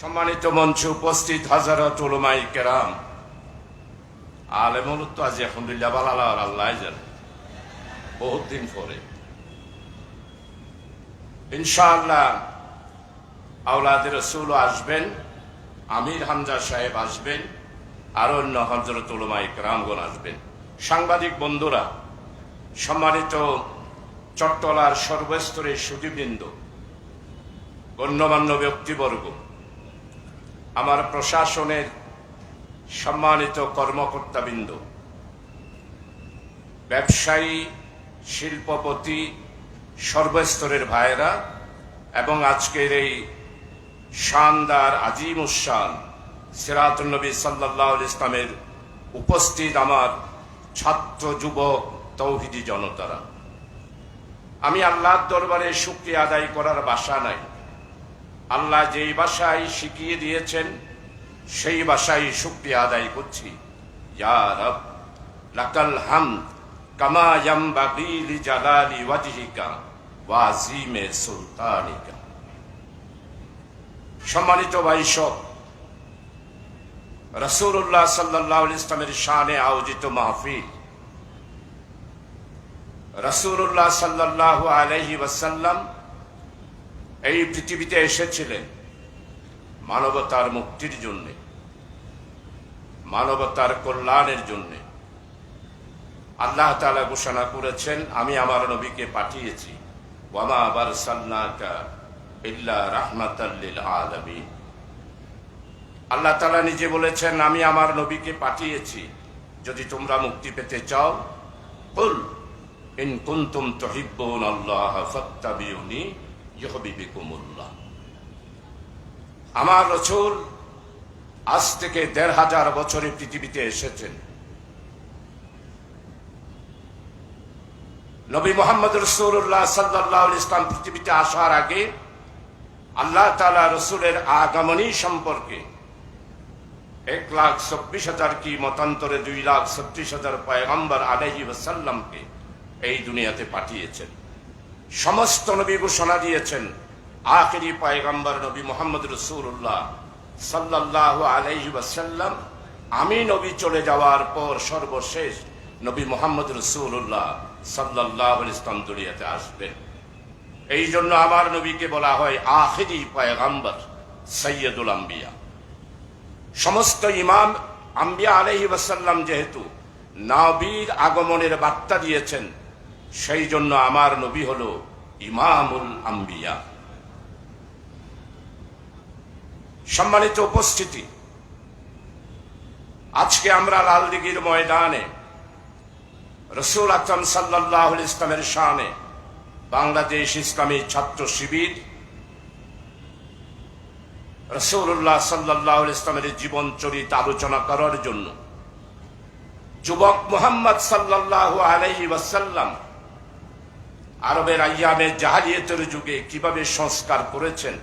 সম্মানিত মঞ্চে উপস্থিত হাজারত উলামায়ে কেরাম, আলেমুল তো আজ আলহামদুলিল্লাহ ভালো আল্লাহ জানে, বহুত দিন পরে ইনশাআল্লাহ আওলাদে রাসূল আসবেন, আমির হামজা সাহেব আসবেন, আর অন্য হযরত উলামায়ে কেরামগণ আসবেন। সাংবাদিক বন্ধুরা, সম্মানিত চট্টলার সর্বস্তরের সুধীবৃন্দ, গণ্যমান্য ব্যক্তিবর্গ, আমার প্রশাসনের সম্মানিত কর্মকর্তাবৃন্দ, ব্যবসায়ী, শিল্পপতি, সর্বস্তরের ভাইয়েরা এবং আজকের এই শানদার আজিমুশান সিরাতুন নবী সাল্লাল্লাহু আলাইহি ইসলামের উপস্থিত আমার ছাত্র যুবক তৌহিদি জনতারা, আমি আল্লাহর দরবারে শুকরিয়া আদায় করার ভাষা নাই। আল্লাহ যেই ভাষায় শিখিয়ে দিয়েছেন সেই ভাষায় শুকরিয়া আদায় করছি। ইয়া রব লাকাল হামদ কামা ইয়ামবাগি লিজালালি ওয়াজহিকা ওয়া আযীমি সুলতানিকা। সম্মানিত ভাইসব, রাসূলুল্লাহ সাল্লাল্লাহু আলাইহি ইসলামের শানে আয়োজিত মাহফিল, রাসূলুল্লাহ সাল্লাল্লাহু আলাইহি ওয়াসাল্লাম এই পৃথিবীতে এসেছিলেন মানবতার মুক্তির জন্য, মানবতার কল্যাণের জন্য। আল্লাহ তাআলা ঘোষণা করেছেন, আমি আমার নবীকে পাঠিয়েছি, ওয়ামা আরসালনাকা ইল্লা রাহমাতাল লিল আলামিন। আল্লাহ তাআলা নিজে বলেছেন, আমি আমার নবীকে পাঠিয়েছি যদি তোমরা মুক্তি পেতে চাও, কুল ইন কুনতুম তুহিব্বুনাল্লাহ ফাত্তাবিউনি ইউহিব্বুকুমুল্লাহ। আমার রাসূল আজ থেকে ১৫০০ বছরে পৃথিবীতে এসেছেন। নবী মুহাম্মদ রাসূলুল্লাহ সাল্লাল্লাহু আলাইহি ইসলাম পৃথিবীতে আসার আগে আল্লাহ তাআলা রাসূলের আগমনী সম্পর্কে ১,২৪,০০০ কি মতান্তরে ২,৩৬,০০০ পয়গম্বর আলাইহি ওয়াসাল্লামকে এই দুনিয়াতে পাঠিয়েছেন। সমস্ত নবী ঘোষণা দিয়েছেন, আখেরি পয়গম্বর নবী মুহাম্মদ রাসূলুল্লাহ সাল্লাল্লাহু আলাইহি ওয়াসাল্লাম আমি নবী চলে যাওয়ার পর সর্বশেষ নবী মুহাম্মদ রাসূলুল্লাহ সাল্লাল্লাহু আলাইহি ওয়াসাল্লাম দুনিয়াতে আসবেন। এই জন্য আমার নবীকে বলা হয় আখেরি পয়গম্বর, সাইয়্যিদুল আম্বিয়া। সমস্ত ইমাম আম্বিয়া আলাইহি ওয়াসাল্লাম যেহেতু নবীর আগমনের বার্তা দিয়েছেন, সেই জন্য আমার নবী হলো ইমামুল আম্বিয়া। সম্মানিত উপস্থিতি, আজকে আমরা লালদিঘির ময়দানে রাসূল আকরাম সাল্লাল্লাহু আলাইহি ইসলামের শানে বাংলাদেশ ইসলামী ছাত্র শিবির রাসূলুল্লাহ সাল্লাল্লাহু আলাইহি ইসলামের জীবন চরিত আলোচনা করার জন্য যুবক মুহাম্মদ সাল্লাল্লাহু আলাইহি ওয়াসাল্লাম আরবের আইয়ামে জাহেলিয়াতের যুগে কিভাবে সংস্কার করেছেন,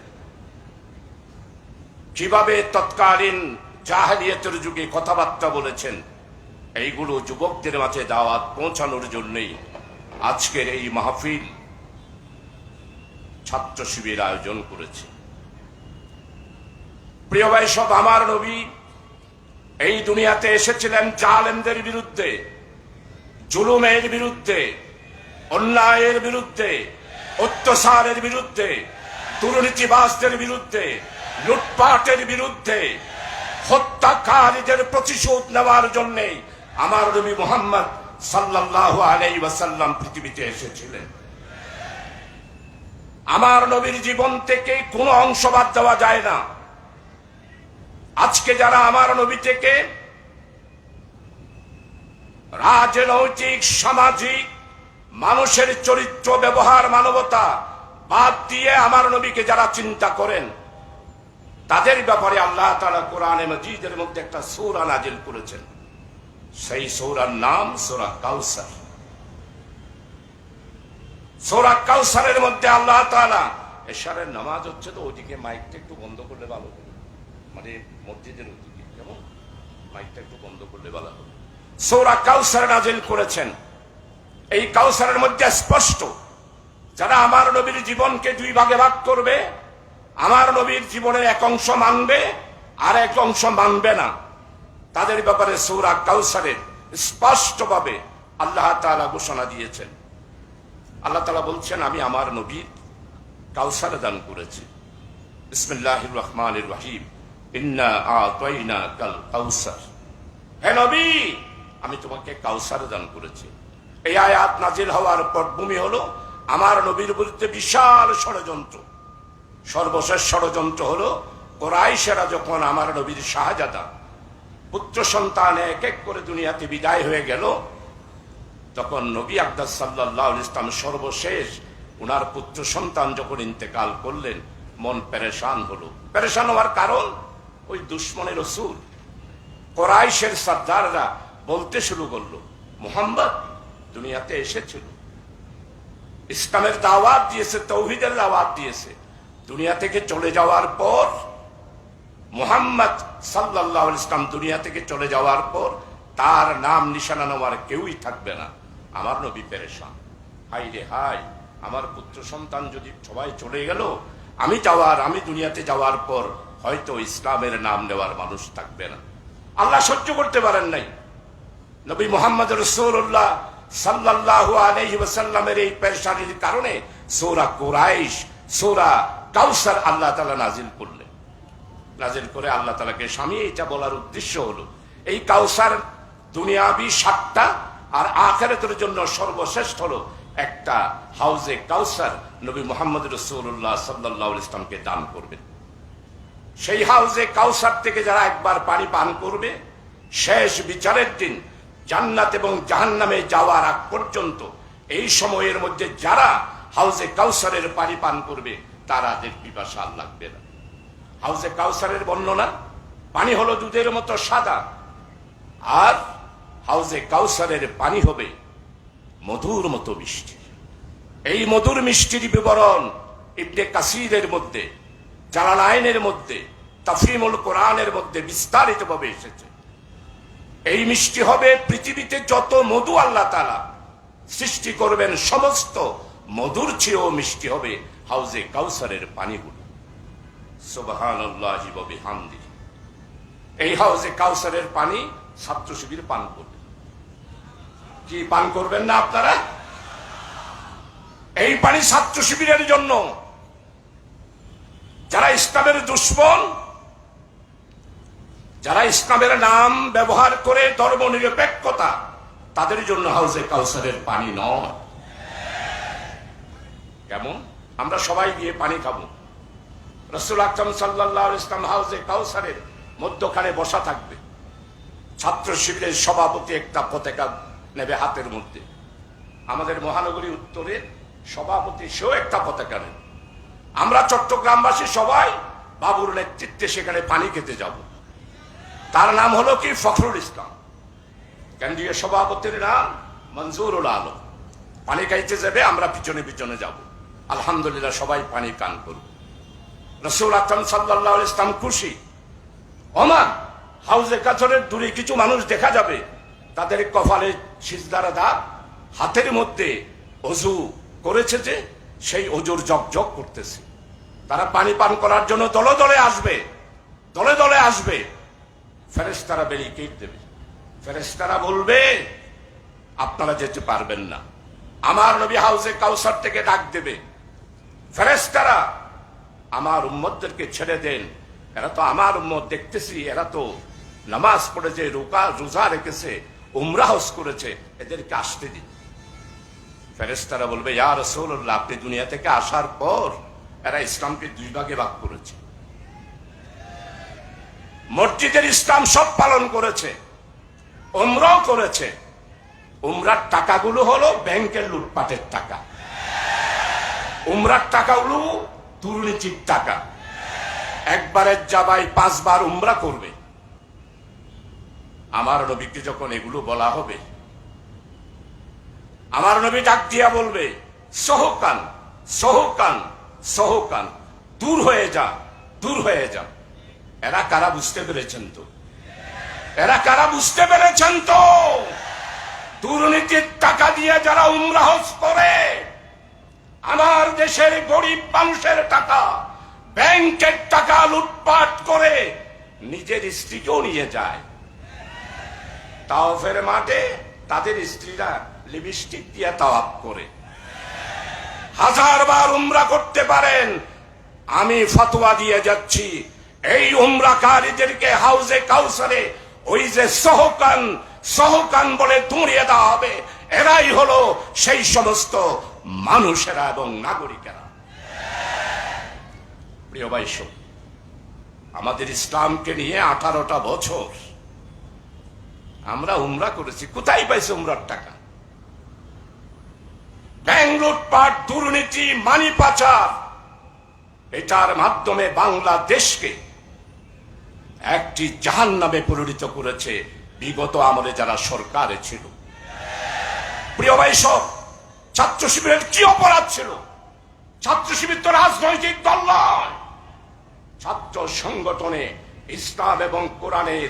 কিভাবে তৎকালীন জাহেলিয়াতের যুগে কথাবার্তা বলেছেন, এইগুলো যুবকদের মাঝে দাওয়াত পৌঁছানোর জন্যই আজকের এই মাহফিল ছাত্র শিবির আয়োজন করেছে। প্রিয় ভাই সব, আমার নবী এই দুনিয়াতে এসেছিলেন জালেমদের বিরুদ্ধে, জুলুমের বিরুদ্ধে, অন্যায়ের বিরুদ্ধে, অত্যাচারের বিরুদ্ধে, দুর্নীতিবাজদের বিরুদ্ধে, লুটপাটের বিরুদ্ধে, হত্যাকারীদের প্রতিশোধ নেওয়ার জন্য আমার নবী মুহাম্মদ সাল্লাল্লাহু আলাইহি ওয়াসাল্লাম পৃথিবীতে এসেছিলেন। আমার নবীর জীবন থেকে কোনো অংশ বাদ দেওয়া যায় না। আজকে যারা আমার নবী থেকে রাজনৈতিক, সামাজিক, মানুষের চরিত্র, ব্যবহার, মানবতা বাদ দিয়ে আমার নবীকে যারা চিন্তা করেন, তাদের ব্যাপারে আল্লাহ তাআলা কোরআনে মাজিদের মধ্যে একটা সূরা নাজিল করেছেন। সেই সূরার নাম সূরা কাউসার। সূরা কাউসারের মধ্যে আল্লাহ তাআলা, এশারের নামাজ হচ্ছে তো ওদিকে মাইকটা একটু বন্ধ করলে ভালো হবে, মানে মসজিদের ওদিকে কেমন মাইকটা একটু বন্ধ করলে ভালো হবে। সূরা কাউসার নাজিল করেছেন। এই কাউসারের মধ্যে স্পষ্ট, যারা আমার নবীর জীবনকে দুই ভাগে ভাগ করবে, আমার নবীর জীবনের এক অংশ মানবে আর এক অংশ মানবে না, তাদের ব্যাপারে সূরা কাউসারের স্পষ্টভাবে আল্লাহ তাআলা ঘোষণা দিয়েছেন। আল্লাহ তাআলা বলছেন, আমি আমার নবীর কাউসার দান করেছি। বিসমিল্লাহির রহমানির রহিম, ইন্না আতাইনাকাল কাউসার। হে নবী, আমি তোমাকে কাউসার দান করেছি। এই আয়াত নাজিল হওয়ার পটভূমি হলো আমার নবীর বিরুদ্ধে বিশাল ষড়যন্ত্র। সর্বশেষ ষড়যন্ত্র হলো কুরাইশেরা যখন আমার নবীর শাহজাদা পুত্র সন্তান এক এক করে দুনিয়াতে বিদায় হয়ে গেল, তখন নবী আকরাম সাল্লাল্লাহু আলাইহি ওয়াসাল্লাম সর্বশেষ উনার পুত্র সন্তান যখন ইন্তেকাল করলেন, মন পেরেশান হলো। পেরেশান হওয়ার কারণ, ওই দুশ্মনের রাসূল কুরাইশের সর্দাররা বলতে শুরু করলো, মুহাম্মদ দুনিয়াতে এসেছিল, ইসলামের দাওয়াত দিয়েছে, তাওহীদের দাওয়াত দিয়েছে, দুনিয়া থেকে চলে যাওয়ার পর, মুহাম্মদ সাল্লাল্লাহু আলাইহি ওয়াসাল্লাম দুনিয়া থেকে চলে যাওয়ার পর তার নাম নিশানা নেওয়ার কেউই থাকবে না। আমার নবী পেরেশান, হাই রে হাই, আমার পুত্র সন্তান যদি সবাই চলে গেল, আমি দুনিয়াতে যাওয়ার পর হয়তো ইসলামের নাম নেওয়ার মানুষ থাকবে না। আল্লাহ সহ্য করতে পারেন নাই। নবী মুহাম্মদ রাসূলুল্লাহ সাল্লাল্লাহু আলাইহি ওয়াসাল্লামের এই পেরেশানির কারণে সূরা কুরাইশ, সূরা কাউসার আল্লাহ তাআলা নাজিল করলেন। নাজিল করে আল্লাহ তাআলাকে স্বামী এটা বলার উদ্দেশ্য হলো, এই কাউসার দুনিয়াবি ৭টা আর আখিরাতের জন্য সর্বশ্রেষ্ঠ হলো একটা হাউজে কাউসার নবী মুহাম্মদ রাসূলুল্লাহ সাল্লাল্লাহু আলাইহি ওয়াসাল্লামকে দান করবেন। সেই হাউজে কাউসার থেকে যারা একবার পানি পান করবে, শেষ বিচারের দিন জান্নাত এবং জাহান্নামে যাওয়ার আগ পর্যন্ত এই সময়ের মধ্যে যারা হাউজে কাউসারের পানি পান করবে, তাদের পিপাসা আর লাগবে না। হাউজে কাউসারের বর্ণনা, পানি হলো দুধের মতো সাদা, আর হাউজে কাউসারের পানি হবে মধুর মতো মিষ্টি। এই মধুর মিষ্টির বিবরণ ইবনে কাসিরের মধ্যে, জালালাইনের মধ্যে, তাফসীরুল কোরআনের মধ্যে বিস্তারিতভাবে এসেছে। এই মিষ্টি হবে পৃথিবীতে যত মধু আল্লাহ তাআলা সৃষ্টি করবেন, সমস্ত মধুর চেয়েও মিষ্টি হবে হাউজে কাউসারের পানিগুলো। সুবহানাল্লাহি ওয়া বিহামদিহি। এই হাউজে কাউসারের পানি ছাত্র শিবির পান করবে। কি পান করবেন না আপনারা? এই পানি ছাত্র শিবিরের জন্য। যারা ইসলামের দুশ্মন, যারা ইসলামের নাম ব্যবহার করে ধর্ম নিরপেক্ষতা, তাদের জন্য হাউজে কাউসারের পানি নয়। কেমন? আমরা সবাই গিয়ে পানি খাবো। রাসূল আকরাম সাল্লাল্লাহু আলাইহি ওয়াসাল্লাম হাউজে কাউসারের মধ্যখানে বসা থাকবে। ছাত্র শিবিরের সভাপতি একটা পতাকা নেবে হাতের মধ্যে। আমাদের মহানগরী উত্তরের সভাপতি সেও একটা পতাকা নেবে। আমরা চট্টগ্রামবাসী সবাই বাবুর নেতৃত্বে সেখানে পানি খেতে যাব। তার নাম হলো কি? ফখরুল ইসলাম। কেন্দ্রীয় সভাপতির নাম মঞ্জুরুল আলম। পানি খাইতে যাবে, আমরা পিছনে পিছনে যাব। আলহামদুলিল্লাহ সবাই পানি পান করব। রাসূল আকরাম সাল্লাল্লাহু আলাইহি ওয়াসাল্লাম খুশি। ওমর, হাউজে কাউসারের দূরে কিছু মানুষ দেখা যাবে, তাদের কপালে সিজদার দাগ, হাতের মধ্যে ওযু করেছে, যে সেই ওযুর জগজগ করতেছে। তারা পানি পান করার জন্য দলে দলে আসবে, দলে দলে আসবে। ফেরেশতারা ব্যারিকেড দেবে। ফেরেশতারা বলবে, আপনারা যেতে পারবেন না। আমার নবী হাউজে কাউসার থেকে ডাক দেবে, ফেরেশতারা আমার উম্মতদেরকে ছেড়ে দেন, এরা তো আমার উম্মত, দেখতেছি এরা তো নামাজ পড়েছে, রোজা রেখেছে, উমরা হজ করেছে, এদেরকে আসতে দিন। ফেরেশতারা বলবে, ইয়া রাসূলুল্লাহ, আপনি দুনিয়া থেকে আসার পর এরা ইসলামকে 2 ভাগে ভাগ করেছে। মসজিদের ইসলাম সব পালন করেছে, উমরাও করেছে। উমরার টাকাগুলো হলো ব্যাংকের লুটপাটের টাকা। উমরার টাকাগুলো দুর্নীতির টাকা। একবারের জাবাই 5 বার উমরা করবে। আমার নবীকে যখন এগুলো বলা হবে, আমার নবী ডাক দিয়া বলবে, সহকান সহকান সহকান, দূর হয়ে যা, দূর হয়ে যা। এরা কারা বুঝতে পেরেছেন তো? এরা কারা বুঝতে পেরেছেন তো? দুর্নীতির টাকা দিয়ে যারা উমরা হজ করে, আমার দেশের গরিব মানুষের টাকা ব্যাংকের টাকা লুটপাট করে নিজের স্ত্রীকেও নিয়ে যায়। তাওয়াফের মাঠে তাদের স্ত্রীরা লিপস্টিক দিয়ে তাওয়াফ করে। 1000 বার উমরা করতে পারেন, আমি ফতোয়া দিয়ে যাচ্ছি এই উমরাকারীদেরকে হাউজে কাউসারে ওই যে সহকান বলে তুড়িয়ে দেওয়া হবে। এরাই হলো সেই সমস্ত মানুষেরা এবং নাগরিকেরা। প্রিয় ভাই, আমাদের ইসলামকে নিয়ে 18টা বছর আমরা উমরা করেছি। কোথায় পাইছে উমরার টাকা? ব্যাংক লুটপাট, দুর্নীতি, মানি পাচার, এটার মাধ্যমে বাংলাদেশকে একটি জাহান্নামে পরিণত করেছে বিগত আমলে যারা সরকারে ছিল। প্রিয় ভাই, ছাত্র শিবিরের কি অপরাধ ছিল? ছাত্র শিবির তো রাজনৈতিক দল নয়। ছাত্র সংগঠনে ইসলাম এবং কোরআনের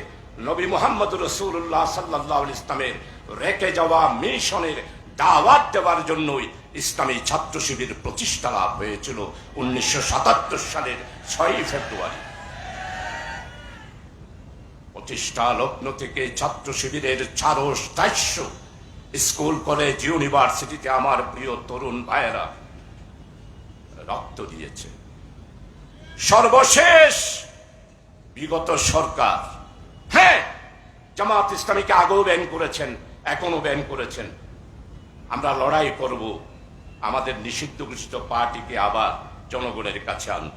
নবী মুহাম্মদ রাসূলুল্লাহ সাল্লাল্লাহু আলাইহি ইসলামের রেখে যাওয়া মিশনের দাওয়াত দেওয়ার জন্যই ইসলামী ছাত্র শিবির প্রতিষ্ঠা লাভ হয়েছিল 1977 সালের 6 ফেব্রুয়ারি। প্রতিষ্ঠা লগ্ন থেকে ছাত্র শিবিরের 400 স্কুল, কলেজ, ইউনিভার্সিটিতে আমার প্রিয় তরুণ ভাইয়েরা রক্ত দিয়েছে। সর্বশেষ বিগত সরকার, হ্যাঁ, জামাত ইসলামীকে আগেও ব্যান করেছেন, এখনো ব্যান করেছেন। আমরা লড়াই করব, আমাদের নিষিদ্ধ ঘোষিত পার্টিকে আবার জনগণের কাছে আনব।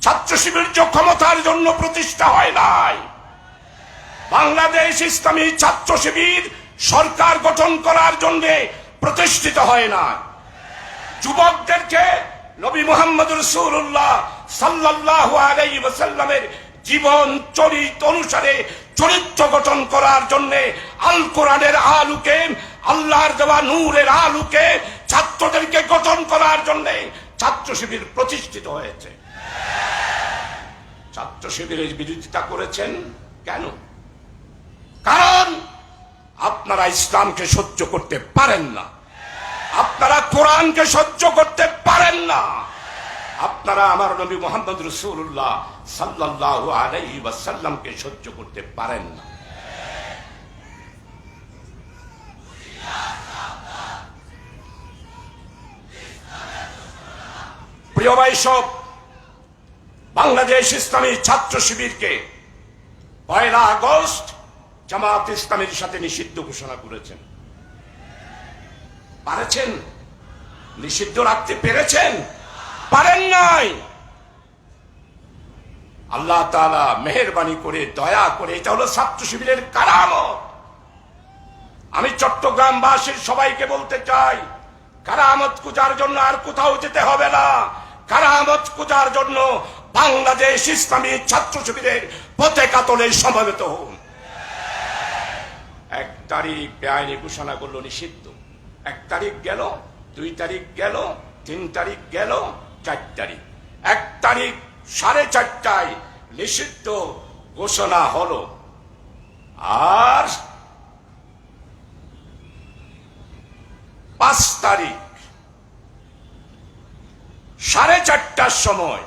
ছাত্র শিবির ক্ষমতার জন্য প্রতিষ্ঠা হয় নাই। বাংলাদেশ ইসলামী ছাত্র শিবির সরকার গঠন করার জন্য প্রতিষ্ঠিত হয় না। যুবকদেরকে নবী মুহাম্মদ রাসূলুল্লাহ সাল্লাল্লাহু আলাইহি ওয়াসাল্লামের জীবন চরিত্র অনুসারে চরিত্র গঠন করার জন্য আল কোরআনের আলোকে, আল্লাহর দেওয়া নূরের আলোকে ছাত্রদেরকে গঠন করার জন্য ছাত্র শিবির প্রতিষ্ঠিত হয়েছে। ছাত্র শিবিরের বিরোধিতা করেছেন কেন? কারণ আপনারা ইসলামকে সহ্য করতে পারেন না, আপনারা কোরআনকে সহ্য করতে পারেন না, আপনারা আমার নবী মুহাম্মদ রাসূলুল্লাহ সাল্লাল্লাহু আলাইহি ওয়াসাল্লামকে সহ্য করতে পারেন না। প্রিয় ভাই, বাংলাদেশ ইসলামী ছাত্র শিবিরকে 1 আগস্ট জামাত ইসলামের সাথে নিষিদ্ধ ঘোষণা করেছেন। পারেছেন? নিষিদ্ধ রাখতে পেরেছেন? পারেন নাই। আল্লাহ তাআলা মেহেরবানি করে, দয়া করে, এটা হলো ছাত্র শিবিরের কারামত। আমি চট্টগ্রামবাসীর সবাইকে বলতে চাই, কারামত খোঁজার জন্য আর কোথাও যেতে হবে না। কারামত খোঁজার জন্য বাংলাদেশ ইসলামী ছাত্র শিবিরের পতাকা তলে সমবেত হন। 1 তারিখ বেআইনি ঘোষণা করলো নিষিদ্ধ। 1 তারিখ গেল, 2 তারিখ গেল, 3 তারিখ গেল, 4 তারিখ। 1 তারিখ 4:30টায় নিষিদ্ধ ঘোষণা হলো। আর 5 তারিখ 4:30টার সময়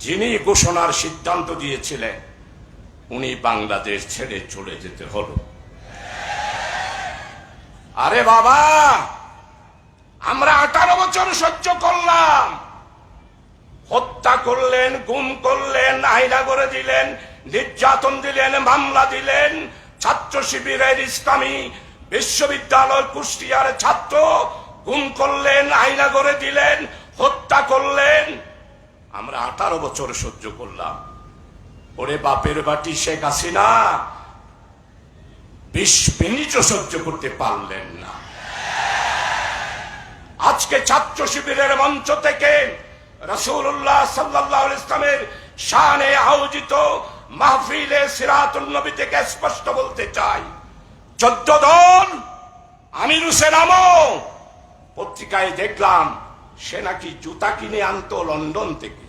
যিনি ঘোষণার সিদ্ধান্ত দিয়েছিলেন উনি বাংলাদেশ ছেড়ে চলে যেতে হলো। আরে বাবা, আমরা 18 বছর সহ্য করলাম। হত্যা করলেন, গুম করলেন, আইনা করে দিলেন, নির্যাতন দিলেন, মামলা দিলেন। ছাত্র শিবিরের ইসলামী বিশ্ববিদ্যালয় কুষ্টিয়ার ছাত্র গুম করলেন, আইনা করে দিলেন, হত্যা করলেন। আমরা 18 বছর সহ্য করলাম। ওরে বাপের বাটি শেখ হাসিনা 20 মিনিটও সহ্য করতে পারলেন না। আজকে ছাত্র শিবিরের মঞ্চ থেকে রাসূলুল্লাহ সাল্লাল্লাহু আলাইহি ইসলামের শানে আয়োজিত মাহফিলে সিরাতুন নবী থেকে স্পষ্ট বলতে চাই, 14 দল আমির হোসেন আমো পত্রিকায় দেখলাম সে নাকি জুতা কিনে আনতো লন্ডন থেকে।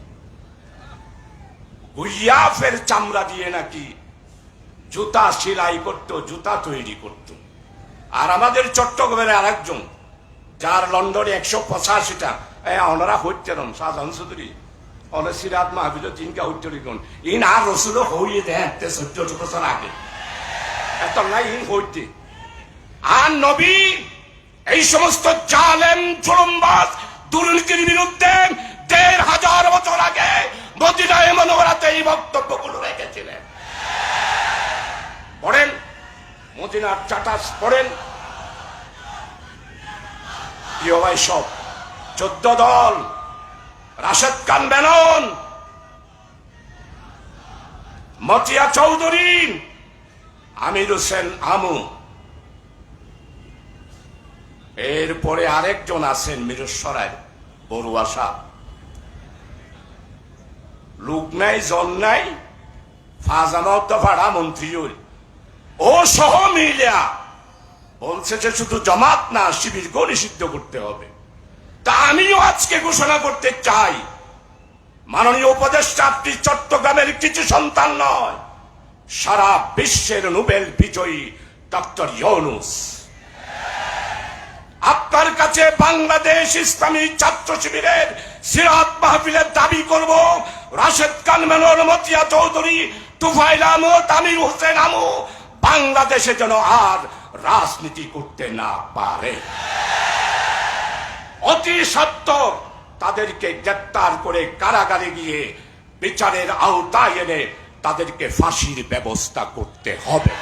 গুইয়াফের চামড়া দিয়ে নাকি জুতা সেলাই করতো, জুতা তৈরি করত। আর আমাদের চট্টগ্রামের আরেকজন, যার লন্ডনে 185টা ওনারা হইতেন শাহজাহান চৌধুরী অনেক সিরাত মাহফিল তিনকা হইতরি কোন ইন আর রসুল হইয়ে দেন 14 বছর আগে এত নাই ইন হইতে আর নবী এই সমস্ত জালেম জুলুমবাজ দুর্নীতির বিরুদ্ধে 1500 বছর আগে মদিনায়ে মুনাওয়ারাতে এই বক্তব্যগুলো রেখেছিলেন। পড়েন মদিনার চাটাস পড়েন প্রিয় ভাই সব 14 দল রাশেদ খান মেনন, মতিয়া চৌধুরী, আমির হোসেন আমু, এরপরে আরেকজন আছেন মিরসরাই বড়ুয়া সাহ, লোক নাই জন নাই ফাজামাও তো ভাড়া মন্ত্রী ও সহ মিলিয়া বলছে যে শুধু জামাত না শিবিরকেও নিষিদ্ধ করতে হবে। তা আমিও আজকে ঘোষণা করতে চাই, মাননীয় উপদেষ্টা আপনি চট্টগ্রামের কিছু সন্তান নয়, সারা বিশ্বের নোবেল বিজয়ী ডক্টর ইউনূস, আপনার কাছে বাংলাদেশ ইসলামী ছাত্র শিবিরের সিরাত মাহফিলের দাবি করব রাশেদ খান মেনন, মতিয়া চৌধুরী, তুফাইল আহমদ, আমির হোসেন আমু বাংলাদেশে যেন আর রাজনীতি করতে না পারে। অতি সত্বর তাদেরকে গ্রেপ্তার করে কারাগারে গিয়ে বিচারের আওতায় এনে তাদেরকে ফাঁসির ব্যবস্থা করতে হবে।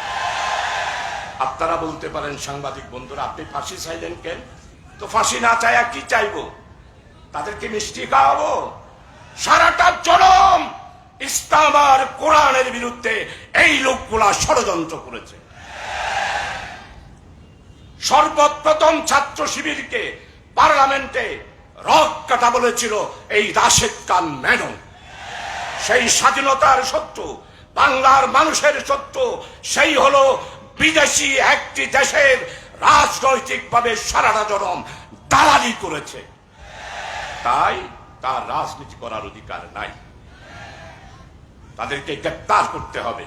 আপনারা বলতে পারেন সাংবাদিক বন্ধুরা আপনি ফাঁসি চাইলেন কেন? তো ফাঁসি না চাইয়া কি চাইবো? তাদেরকে মিষ্টি খাওয়াবো? সারাটা জনম ইসলাম আর কোরআনের বিরুদ্ধে এই লোকগুলা ষড়যন্ত্র করেছে। সর্বপ্রথম ছাত্র শিবিরকে পার্লামেন্টে রক কাটা বলেছিল এই রাশেদ খান মেনন। সেই স্বাধীনতার শত্রু, বাংলার মানুষের শত্রু, সেই হলো বিদেশি একটি দেশের রাজনৈতিকভাবে সারাটা জনম দালালি করেছে, তাই তার রাজনীতি করার অধিকার নাই। তাদেরকে গ্রেপ্তার করতে হবে।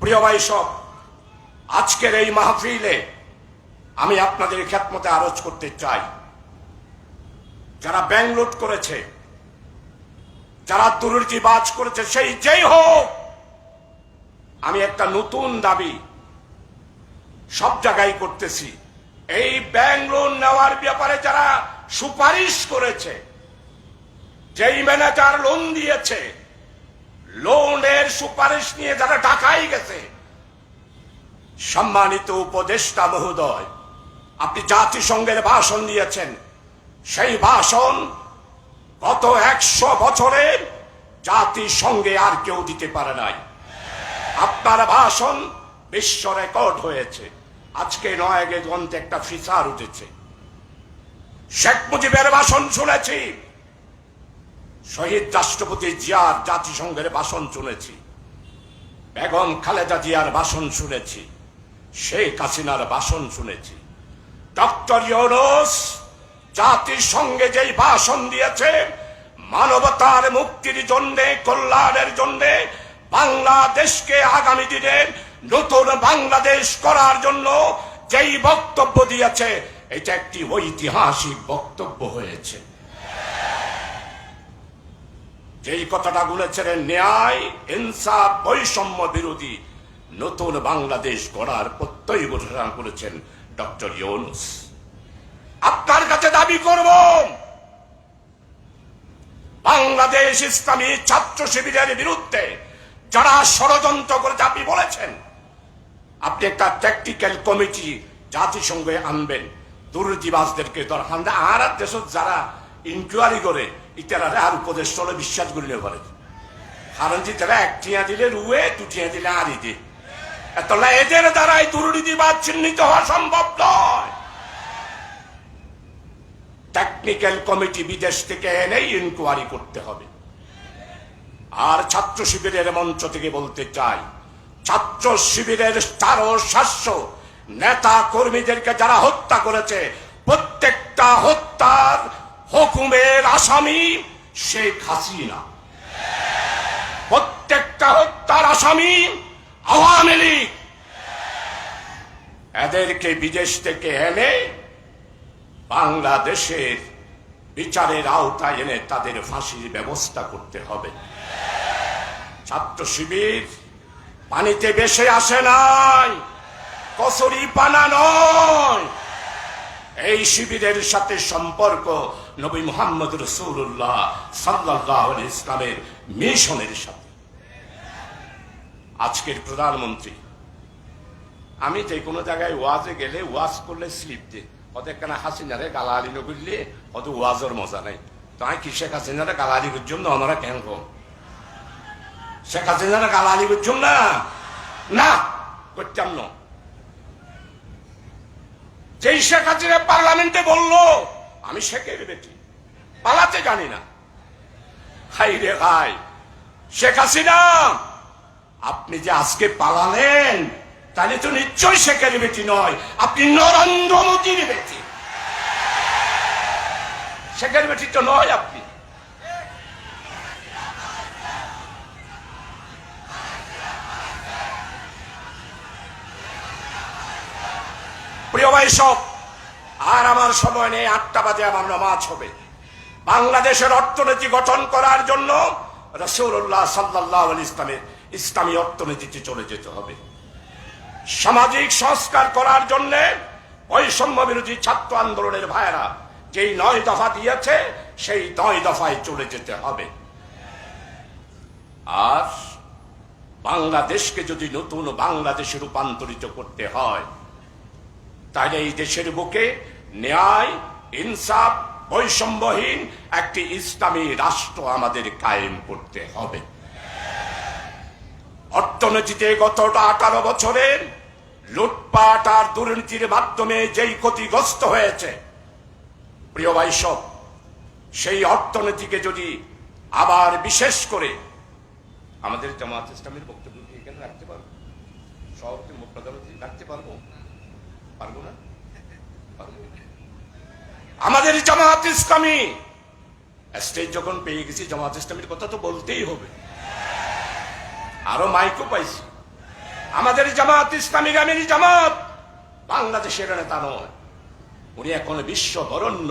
প্রিয় ভাই সব, আজকের এই মাহফিলে আমি আপনাদের খেদমতে আরজ করতে চাই, যারা ব্যাংক লুট করেছে, যারা দুর্নীতিবাজ করেছে, সেই যেই হোক, আমি একটা নতুন দাবি সব জায়গায় করতেছি। এই ব্যাংক লোন নেওয়ার ব্যাপারে যারা সুপারিশ করেছে, যেই ম্যানেজার লোন দিয়েছে, লোনের সুপারিশ নিয়ে যারা ঢাকায় গেছে, সম্মানিত উপদেষ্টা মহোদয়, আপনি জাতিসংঘের ভাষণ দিয়েছেন। সেই ভাষণ গত 100 বছরে জাতিসংঘে আর কেউ দিতে পারে নাই। আপনার ভাষণ বিশ্ব রেকর্ড হয়েছে। আজকে নয়াগঞ্জে একটা ফিচার উঠেছে। শেখ মুজিবের ভাষণ শুনেছি, শহীদ রাষ্ট্রপতি জিয়ার জাতিসংঘের ভাষণ শুনেছি, বেগম খালেদা জিয়ার ভাষণ শুনেছি, শেখ হাসিনার ভাষণ শুনেছি। ডক্টর ইউনূস জাতিসংঘে যেই ভাষণ দিয়েছে, মানবতার মুক্তির জন্য, কল্যাণের জন্য, বাংলাদেশকে আগামী দিনে নতুন বাংলাদেশ করার জন্য যেই বক্তব্য দিয়েছে, এটা একটি ঐতিহাসিক বক্তব্য হয়েছে। যেই কথাটা বলেছিলেন, ন্যায়, ইনসাফ, বৈষম্য বিরোধী নতুন বাংলাদেশ গড়ার প্রত্যয় ঘোষণা করেছেন ডক্টর ইউনূস। আপনার কাছে দাবি করব, বাংলাদেশ ইসলামী ছাত্র শিবিরের বিরুদ্ধে যারা ষড়যন্ত্র করেছে, আপনি বলেছেন আপনি একটা টেকনিক্যাল কমিটি জাতিসংঘে আনবেন, দুর্নীতিবাজদেরকে দরকার। আর দেশ যারা ইনকোয়ারি করে ইতারা আর উপদেশ চলে বিশ্বাস করি না পারে, কারণ যে তারা 1 টিয়া দিলে রুয়ে, 2 টিয়া দিলে আর ইদে, এতলা এদের দ্বারাই দুর্নীতিবাদ চিহ্নিত হওয়া সম্ভব নয়। টেকনিক্যাল কমিটি বিদেশ থেকে এনে ইনকোয়ারি করতে হবে। আর ছাত্র শিবিরের মঞ্চ থেকে বলতে চাই, ছাত্র শিবিরের 700 নেতা কর্মীদেরকে যারা হত্যা করেছে, প্রত্যেকটা হত্যার হুকুমের আসামি শেখ হাসিনা, প্রত্যেকটা হত্যার আসামি আওয়ামী লীগ। এদেরকে বিদেশ থেকে এনে বাংলাদেশের বিচারের আওতায় এনে তাদের ফাঁসির ব্যবস্থা করতে হবে। ছাত্র শিবির পানিতে ভেসে আসে নাই, কচুরি পানা নয়। এই শিবিরের সাথে সম্পর্ক নবী মুহাম্মদ রাসূলুল্লাহ সাল্লাল্লাহু আলাইহি ইসলামের মিশনের সাথে। আজকের প্রধানমন্ত্রী, আমি যে কোনো জায়গায় ওয়াজে গেলে ওয়াজ করলে স্লিপ দিয়ে ওদের কেন হাসিনারে গালাগালি ন করলে অত ওয়াজের মজা নাই। তাই কি শেখ হাসিনারে গালাগালি করছেন না? ওনারা কেন কম শেখ হাসিনারে গালাগালি করছেন না? না, করতাম না। যেই শেখ হাসিনা পার্লামেন্টে বললো আমি শেখের বেটি, পালাতে জানি না। হাই রে ভাই, শেখ হাসিনা আপনি যে আজকে পালালেন, তাহলে তো নিশ্চয়ই শেখের বেটি নয়, আপনি নরেন্দ্র মোদীর বেটি। শেখের বেটি তো নয় আপনি। প্রিয় ভাই সব, আর আমার সময় নেই, 8টা বাজে আমার নামাজ হবে। বাংলাদেশের অর্থনীতি গঠন করার জন্য রাসূলুল্লাহ সাল্লাল্লাহু আলাইহি ইসলামের ইসলামী অর্থনীতিতে চলে যেতে হবে। সামাজিক সংস্কার করার জন্য বৈষম্য বিরোধী ছাত্র আন্দোলনের ভাইয়েরা যেই 9 দফা দিয়েছে, সেই 9 দফায় চলে যেতে হবে। আর বাংলাদেশকে যদি নতুন বাংলাদেশে রূপান্তরিত করতে হয়, তাহলে এই দেশের বুকে ন্যায়, ইনসাফ, বৈষম্যহীন একটি ইসলামী রাষ্ট্র আমাদের কায়েম করতে হবে। অর্থনীতিতে গত 18 বছরের লুটপাট আর দুর্নীতির মাধ্যমে যেই ক্ষতিগ্রস্ত হয়েছে, প্রিয় ভাই সব, সেই অর্থনীতিকে যদি আবার বিশেষ করে আমাদের জামায়াত ইসলামের বক্তব্য এখানে রাখতে পারবো, সভাপতি মুক্তাদার রাখতে পারবো পারবো না? আমাদের জামায়াত ইসলামী স্টেজ যখন পেয়ে গেছি, জামায়াত ইসলামীর কথা তো বলতেই হবে। আরো মাইকও পাইছি। আমাদের জামায়াত ইসলামী গামীর জামাত বাংলাদেশের নেতা নয়, উনি এখন বিশ্ববরণ্য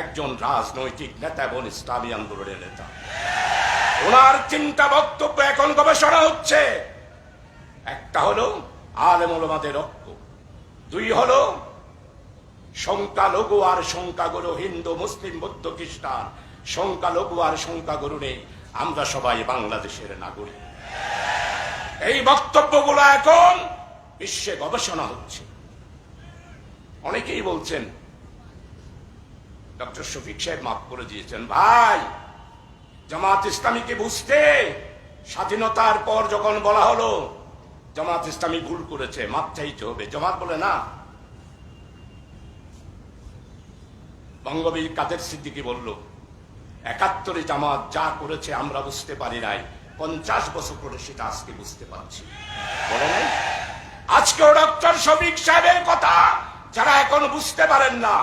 একজন রাজনৈতিক নেতা এবং ইসলামী আন্দোলনের নেতা। ওনার 3টা বক্তব্য এখন গবেষণা হচ্ছে। একটা হলো আলেম ওলামাদের ঐক্য, 2 হলো সংখ্যালঘু আর সংখ্যাগুরু, হিন্দু মুসলিম বৌদ্ধ খ্রিস্টান, সংখ্যালঘু আর সংখ্যাগুরু নেই, আমরা সবাই বাংলাদেশের নাগরিক। এই বক্তব্যগুলো এখন বিশ্বে গবেষণা হচ্ছে। অনেকেই বলছেন, ডক্টর শফিক সাহেব মাফ করে দিয়েছেন, ভাই জামাত ইসলামীকে বুঝতে স্বাধীনতার পর যখন বলা হলো জামাত ইসলামী ভুল করেছে, মাপ চাইতে হবে, জামাত বলে না। বঙ্গবীর কাদের সিদ্দিকী বলল, 71 জামাত যা করেছে আমরা বুঝতে পারি নাই, 50 বছর পরে সেটা আজকে বুঝতে পারছি, বলে নাই? আজকেও ডক্টর শফিক সাহেবের কথা যারা এখন বুঝতে পারেন না,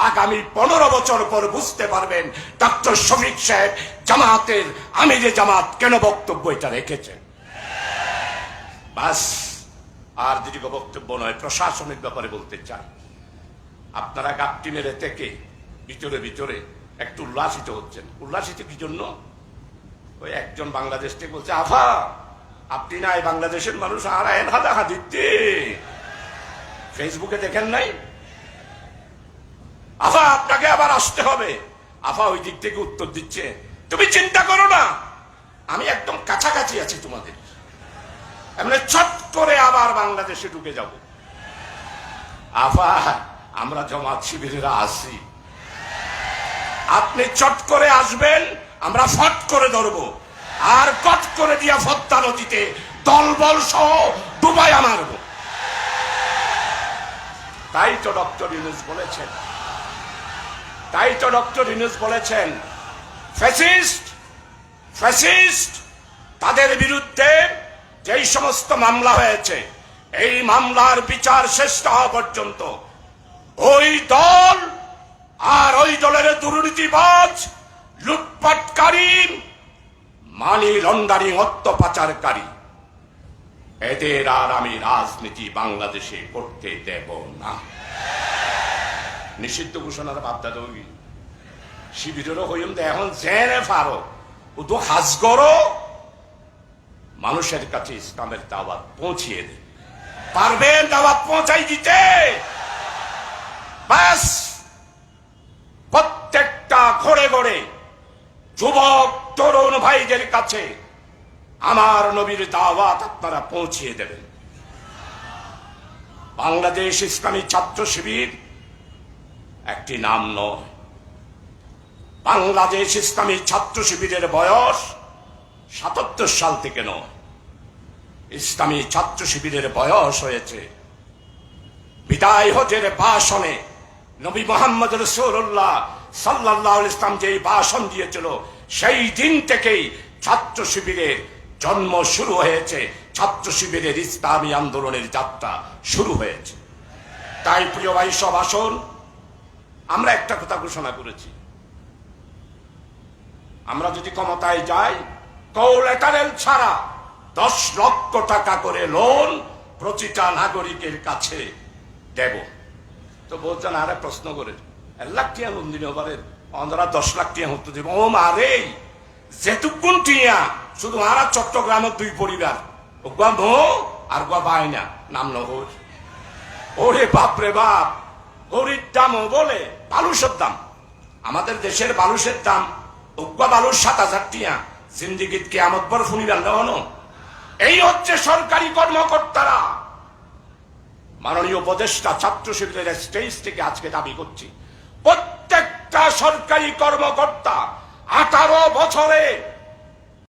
আগামী 15 বছর পর বুঝতে পারবেন ডক্টর শফিক সাহেব জামাতের আমিরে জামাত কেন বক্তব্য এটা রেখেছেন। বাস, আর দীর্ঘ বক্তব্য নয়, প্রশাসনিক ব্যাপারে বলতে চাই। আপনারা গাপটি মেরে থেকে ভিতরে ভিতরে একটু উল্লাসিত হচ্ছেন। উল্লাসিত কি জন্য? ওই একজন বাংলাদেশ থেকে বলছে, আফা আপনি না এই বাংলাদেশের মানুষ আর হাদা দিতে ফেসবুকে দেখেন নাই? আফা আপনাকে আবার আসতে হবে। আফা ওই দিক থেকে উত্তর দিচ্ছে, তুমি চিন্তা করো না, আমি একদম কাছাকাছি আছি তোমাদের, এমনি ছট করে আবার বাংলাদেশে ঢুকে যাব। আফা আমরা জামাত শিবিরেরা আসি, আপনি চট করে আসবেন, আমরা ফট করে ধরবো, আর কট করে দিয়া ফত্তা নদীতে দলবল সহ ডুবাইয়া মারবো। তাই তো ডক্টর ইউনূস বলেছেন, ফ্যাসিস্ট তাদের বিরুদ্ধে যেই সমস্ত মামলা হয়েছে, এই মামলার বিচার শেষ হওয়া পর্যন্ত ওই দল আর ওই দলের দুর্নীতিবাজ, লুটপাটকারী, মানি লন্ডারিং, অর্থ পাচারকারী, এদের আর আমি রাজনীতি বাংলাদেশে করতে দেব না। নিষিদ্ধ ঘোষণার বাধ্যতা শিবিরেরও হইম দে এখন জেনে পারো ও তো হাজ করো মানুষের কাছে ইসলামের দাওয়াত পৌঁছিয়ে দে পারবেন দাওয়াত পৌঁছাই দিতে ব্যাস প্রত্যেকটা ঘরে ঘরে যুবক তরুণ ভাইদের কাছে আমার নবীর দাওয়াত আপনারা পৌঁছিয়ে দেবেন। বাংলাদেশ ইসলামী ছাত্র শিবির একটি নাম নয়, বাংলাদেশ ইসলামী ছাত্র শিবিরের বয়স ৭৭ সাল থেকে নয়, ইসলামী ছাত্র শিবিরের বয়স হয়েছে বিদায় হজের ভাষণে নবী মোহাম্মদ রাসূলুল্লাহ সাল্লাল্লাহু আলাইহি ওয়াসাল্লাম যে ভাষণ দিয়েছিল সেই দিন থেকেই ছাত্র শিবিরের জন্ম শুরু হয়েছে, ছাত্র শিবিরের ইসলামী আন্দোলনের যাত্রা শুরু হয়েছে। তাই প্রিয় ভাই সব আসুন, আমরা একটা কথা ঘোষণা করেছি, আমরা যদি ক্ষমতায় যাই কোল্যাটারাল ছাড়া 10 লক্ষ টাকা করে লোন প্রতিটা নাগরিকের কাছে দেব। তো বলছেন আরে প্রশ্ন করে 1 লাখ টিয়া লোন দিলে পারেন, আমরা 10 লাখ টিয়া হতে দেব। ও মারে যেটুকুন টিয়া শুধু আরা চট্টগ্রামের 2 পরিবার গোয়া মো আর গোয়া বাইনা নাম নহর। ওরে বাপ রে বাপ, গরিব দাম বলে বালুসের দাম, আমাদের দেশের বালুসের দাম ওগুয়া বালুর 7,000 টিয়া জিন্দিগিত কিয়ামত পর শুনিবেন না। এই হচ্ছে সরকারি কর্মকর্তারা। মাননীয় উপদেষ্টা ছাত্র শিবিরের স্টেজ থেকে আজকে দাবি করছি, প্রত্যেকটা সরকারি কর্মকর্তা 18 বছরে